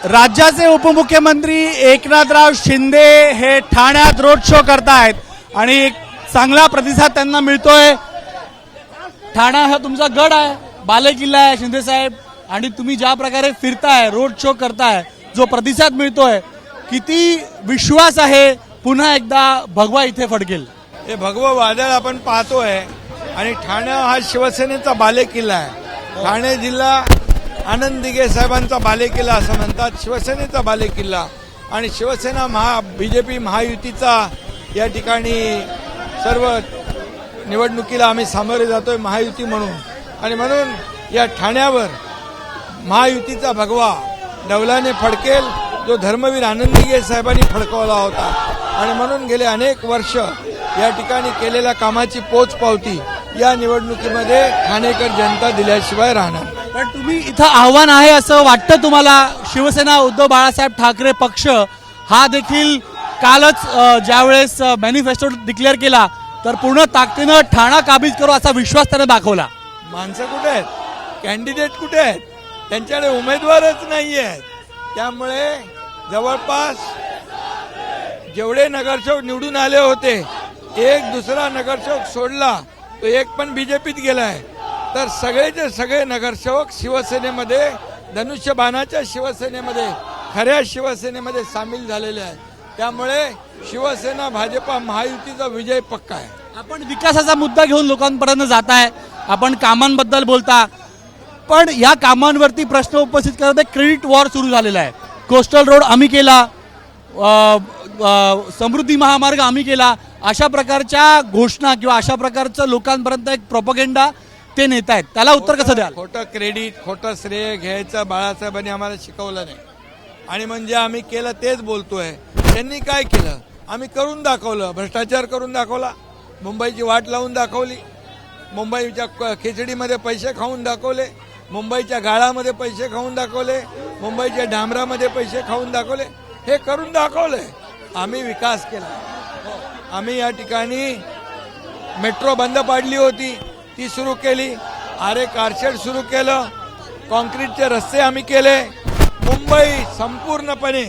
राज्याचे उपमुख्यमंत्री एकनाथराव शिंदे हे ठाण्यात रोड शो करतायत आणि एक चांगला प्रतिसाद त्यांना मिळतोय। ठाणा हा तुमचा गड आहे, बालेकिल्ला आहे शिंदे साहेब, आणि तुम्ही ज्या प्रकारे फिरताय, रोड शो करताय, जो प्रतिसाद मिळतोय, किती विश्वास आहे पुन्हा एकदा भगवा इथे फडकेल? हे भगवं वादळ आपण पाहतोय आणि ठाणे हा शिवसेनेचा बालेकिल्ला आहे। ठाणे जिल्हा आनंद दिघे साहेबांचा बालेकिल्ला असं म्हणतात, शिवसेनेचा बालेकिल्ला, आणि शिवसेना बीजेपी महायुतीचा या ठिकाणी सर्व निवडणुकीला आम्ही सामोरे जातोय महायुती म्हणून, आणि म्हणून या ठाण्यावर महायुतीचा भगवा डौलाने फडकेल, जो धर्मवीर आनंद दिघे साहेबांनी फडकवला होता, आणि म्हणून गेले अनेक वर्ष या ठिकाणी केलेल्या कामाची पोचपावती या निवडणुकीमध्ये ठाणेकर जनता दिल्याशिवाय राहणार। पण तुम्ही इथं आव्हान आहे असं वाटतं तुम्हाला? शिवसेना उद्धव बाळासाहेब ठाकरे पक्ष हा देखील कालच ज्यावेळेस मॅनिफेस्टो डिक्लेअर केला तर पूर्ण ताकदीनं ठाणा काबीज करू असा विश्वास त्याने दाखवला। माणसं कुठे आहेत, कॅन्डिडेट कुठे आहेत, त्यांच्याकडे उमेदवारच नाही आहेत। त्यामुळे जवळपास जेवढे नगरसेवक निवडून आले होते, एक दुसरा नगरसेवक सोडला तो एक पण बीजेपीत गेलाय, तर सगळेचे सगळे नगरसेवक शिवसेनेमध्ये, धनुष्यबाणाच्या शिवसेनेमध्ये, खऱ्या शिवसेनेमध्ये सामील झालेले आहेत। त्यामुळे शिवसेना भाजपा महायुतीचा विजय पक्का आहे। आपण विकासाचा मुद्दा घेऊन लोकांपर्यंत जाताय, आपण कामांबद्दल बोलता, पण या कामांवरती प्रश्न उपस्थित करत क्रेडिट वॉर सुरू झालेला आहे। कोस्टल रोड आम्ही केला, समृद्धी महामार्ग आम्ही केला, अशा प्रकारच्या घोषणा किंवा अशा प्रकारचं लोकांपर्यंत एक प्रोपगेंडा ते नेत आहेत, त्याला उत्तर कसं द्याल? खोटं क्रेडिट, खोटं श्रेय घ्यायचं बाळासाहेबांनी आम्हाला शिकवलं नाही, आणि म्हणजे आम्ही केलं तेच बोलतोय। त्यांनी काय केलं? आम्ही करून दाखवलं, भ्रष्टाचार करून दाखवला, मुंबईची वाट लावून दाखवली, मुंबईच्या खिचडीमध्ये पैसे खाऊन दाखवले, मुंबईच्या गाळामध्ये पैसे खाऊन दाखवले, मुंबईच्या डांबरामध्ये पैसे खाऊन दाखवले, हे करून दाखवले। आम्ही विकास केला, आम्ही या ठिकाणी मेट्रो बंद पाडली होती ती सुरू केली, आरे कारशेड सुरू केलं, कॉन्क्रीटचे रस्ते आम्ही केले, मुंबई संपूर्णपणे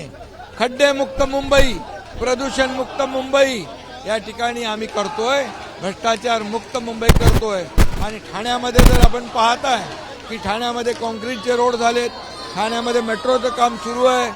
खड्डेमुक्त मुंबई, प्रदूषण मुक्त मुंबई या ठिकाणी आम्ही करतोय, भ्रष्टाचार मुक्त मुंबई करतोय। आणि ठाण्यामध्ये जर आपण पाहताय की ठाण्यामध्ये कॉन्क्रीटचे रोड झालेत, ठाण्यामध्ये मेट्रोचं काम सुरू आहे,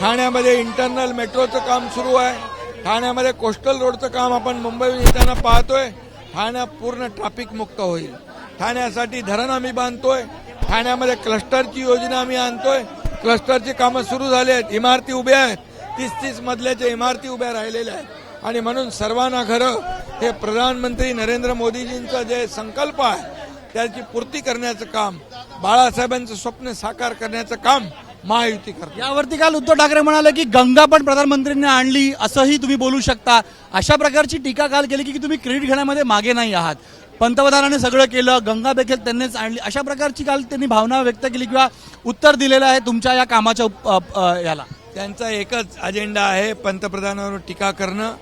ठाण्यामध्ये इंटरनल मेट्रोचं काम सुरू आहे, ठाण्यामध्ये कोस्टल रोडचं काम आपण मुंबईहून येताना पाहतोय। ठाणा पूर्ण ट्रॅफिक मुक्त होईल, ठाण्यासाठी धरण आम्ही बांधतोय, ठाण्यामध्ये क्लस्टरची योजना आम्ही आणतोय, क्लस्टरची कामं सुरू झाली आहेत, इमारती उभ्या आहेत, 30-30 मजल्याच्या इमारती उभ्या राहिलेल्या आहेत। आणि म्हणून सर्वांना घरं हे प्रधानमंत्री नरेंद्र मोदीजींचा जे संकल्प आहे त्याची पूर्ती करण्याचं काम, बाळासाहेबांचं स्वप्न साकार करण्याचं काम महायुती करते। यावरती काल उद्धव ठाकरे म्हणाले की गंगा पण प्रधानमंत्र्यांनी आणली असंही तुम्ही बोलू शकता, अशा प्रकारची टीका काल केली की तुम्ही क्रेडिट घेण्यामध्ये मागे नाही आहात, पंतप्रधानांनी सगळं केलं, गंगा देखील त्यांनीच आणली, अशा प्रकारची काल त्यांनी भावना व्यक्त केली किंवा उत्तर दिलेलं आहे तुमच्या या कामाच्या याला? त्यांचा एकच अजेंडा आहे, पंतप्रधानांवर टीका करणं,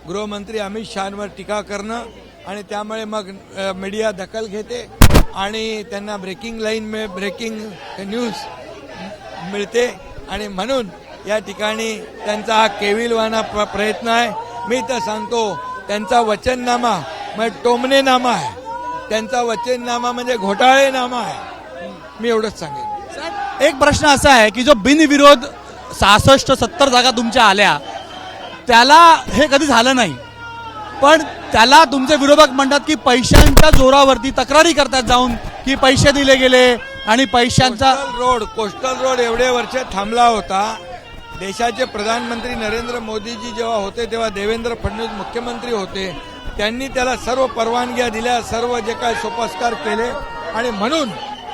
गृहमंत्री अमित शहांवर टीका करणं, आणि त्यामुळे मग मीडिया दखल घेते आणि त्यांना ब्रेकिंग न्यूज मिळते, आणि म्हणून या ठिकाणी त्यांचा हा केविलवाना प्रयत्न आहे। मी तर सांगतो त्यांचा वचननामा म्हणजे टोमणेनामा आहे, त्यांचा वचननामा म्हणजे घोटाळेनामा आहे, मी एवढंच सांगेन। एक प्रश्न असा आहे की जो बिनविरोध 66-70 जागा तुमच्या आल्या, त्याला हे कधी झालं नाही, पण त्याला तुमचे विरोधक म्हणतात की पैशांच्या जोरावरती तक्रारी करतात जाऊन की पैसे दिले गेले आणि पैशांचा कोस्टल रोड एवढे वर्ष थांबला होता। देशाचे प्रधानमंत्री नरेंद्र मोदीजी जेव्हा होते तेव्हा देवेंद्र फडणवीस मुख्यमंत्री होते, त्यांनी त्याला सर्व परवानग्या दिल्या, सर्व जे काय सोपस्कार केले, आणि म्हणून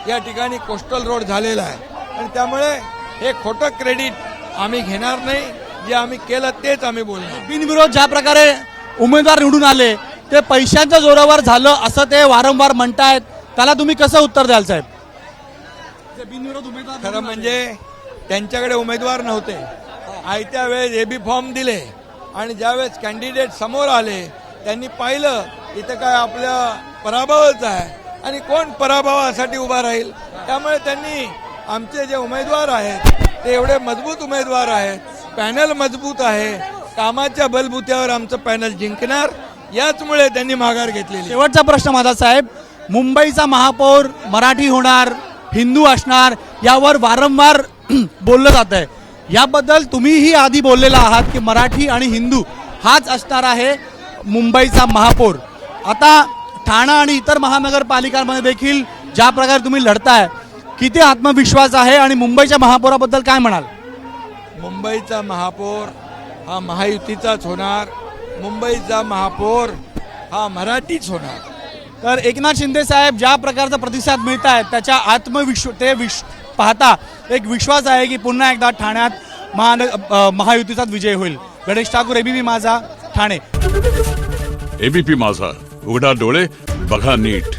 या ठिकाणी कोस्टल रोड झालेला आहे। आणि त्यामुळे हे खोटं क्रेडिट आम्ही घेणार नाही, जे आम्ही केलं तेच आम्ही बोलणार। बिनविरोध ज्या प्रकारे उमेदवार निवडून आले ते पैशांच्या जोरावर झालं असं ते वारंवार म्हणतायत, त्याला तुम्ही कसं उत्तर द्याल साहेब? बिनविरोध उमेदवार खरं म्हणजे त्यांच्याकडे उमेदवार नव्हते, आयत्या वेळेस एबी फॉर्म दिले, आणि ज्यावेळेस कॅन्डिडेट समोर आले त्यांनी पाहिलं इथं काय आपल्या पराभवच आहे आणि कोण पराभवासाठी उभा राहील, त्यामुळे त्यांनी आमचे जे उमेदवार आहेत ते एवढे मजबूत उमेदवार आहेत, पॅनल मजबूत आहे, कामाच्या बलबुत्यावर आमचं पॅनल जिंकणार, याचमुळे त्यांनी माघार घेतलेली. शेवटचा प्रश्न माझा साहेब, मुंबईचा महापौर मराठी होणार, हिंदू असणार, यावर वारंवार बोललं जात आहे. याबद्दल तुम्हीही आधी बोललेला आहात की मराठी आणि हिंदू हाच असणार आहे मुंबईचा महापौर. आता ठाणा आणि इतर महानगरपालिकांमध्ये देखील ज्या प्रकारे तुम्ही लढताय, किती आत्मविश्वास आहे आणि मुंबईच्या महापौराबद्दल काय म्हणाल? मुंबईचा महापौर हा महायुतीचाच होणार, मुंबईचा महापौर हा मराठीच होणार. तर एकनाथ शिंदे साहेब ज्या प्रकारचा प्रतिसाद मिळत आहे त्याच्या पाहता एक विश्वास आहे की पुन्हा एकदा ठाण्यात महायुतीचाच विजय होईल. गणेश ठाकूर, एबीपी माझा, ठाणे. एबीपी माझा, उघडा डोळे बघा नीट.